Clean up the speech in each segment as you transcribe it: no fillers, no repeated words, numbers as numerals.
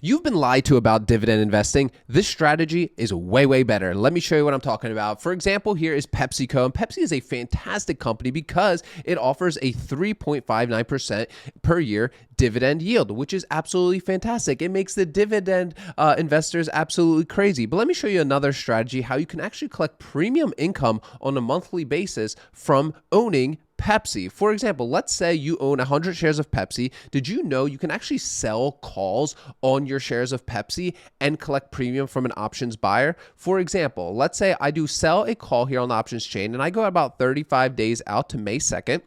You've been lied to about dividend investing. This strategy is way, way better. Let me show you what I'm talking about. For example, here is PepsiCo. And Pepsi is a fantastic company because it offers a 3.59% per year dividend yield, which is absolutely fantastic. It makes the dividend investors absolutely crazy. But let me show you another strategy, how you can actually collect premium income on a monthly basis from owning Pepsi. For example, let's say you own 100 shares of Pepsi. Did you know you can actually sell calls on your shares of Pepsi and collect premium from an options buyer? For example, let's say I do sell a call here on the options chain and I go about 35 days out to May 2nd.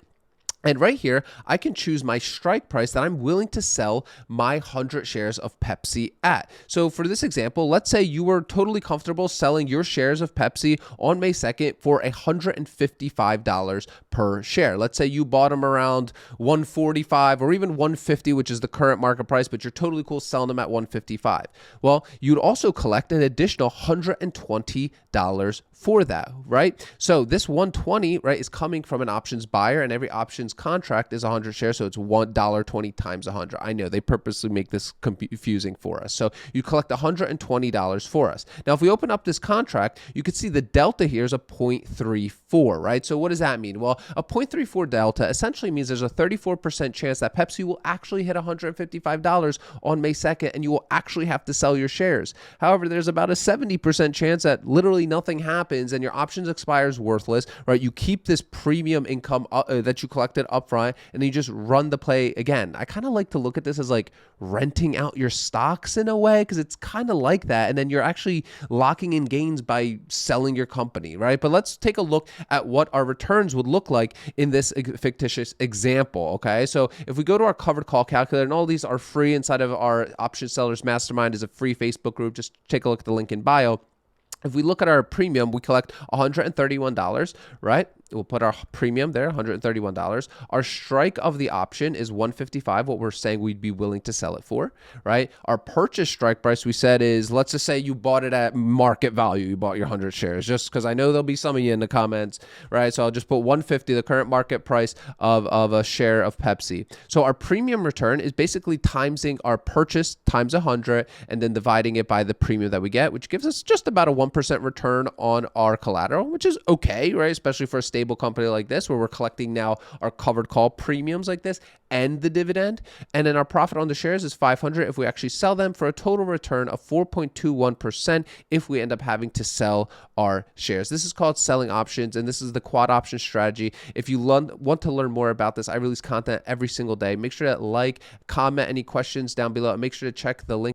And right here, I can choose my strike price that I'm willing to sell my 100 shares of Pepsi at. So for this example, let's say you were totally comfortable selling your shares of Pepsi on May 2nd for $155 per share. Let's say you bought them around 145 or even 150, which is the current market price, but you're totally cool selling them at 155. Well, you'd also collect an additional $120 for that, right? So this 120, right, is coming from an options buyer, and every options contract is 100 shares, so it's $1.20 times 100. I know they purposely make this confusing for us. So you collect $120 for us. Now, if we open up this contract, you can see the delta here is a 0.34, right? So what does that mean? Well, a 0.34 delta essentially means there's a 34% chance that Pepsi will actually hit $155 on May 2nd, and you will actually have to sell your shares. However, there's about a 70% chance that literally nothing happens and your options expires worthless, right? You keep this premium income that you collected upfront, and then you just run the play again. I kind of like to look at this as like renting out your stocks in a way, because it's kind of like that. And then you're actually locking in gains by selling your company, right? But let's take a look at what our returns would look like in this fictitious example, okay? So if we go to our covered call calculator, and all these are free inside of our Option Sellers Mastermind, is a free Facebook group. Just take a look at the link in bio. If we look at our premium, we collect $131, right? We'll put our premium there, $131. Our strike of the option is $155, what we're saying we'd be willing to sell it for, right? Our purchase strike price, we said, is, let's just say you bought it at market value. You bought your 100 shares, just because I know there'll be some of you in the comments, right? So I'll just put 150, the current market price of a share of Pepsi. So our premium return is basically timesing our purchase times 100 and then dividing it by the premium that we get, which gives us just about a 1% return on our collateral, which is okay, right? Especially for a stable company like this, where we're collecting now our covered call premiums like this and the dividend. And then our profit on the shares is 500 if we actually sell them, for a total return of 4.21% if we end up having to sell our shares. This is called selling options, and this is the quad option strategy. If you want to learn more about this, I release content every single day. Make sure to like, comment any questions down below, and make sure to check the link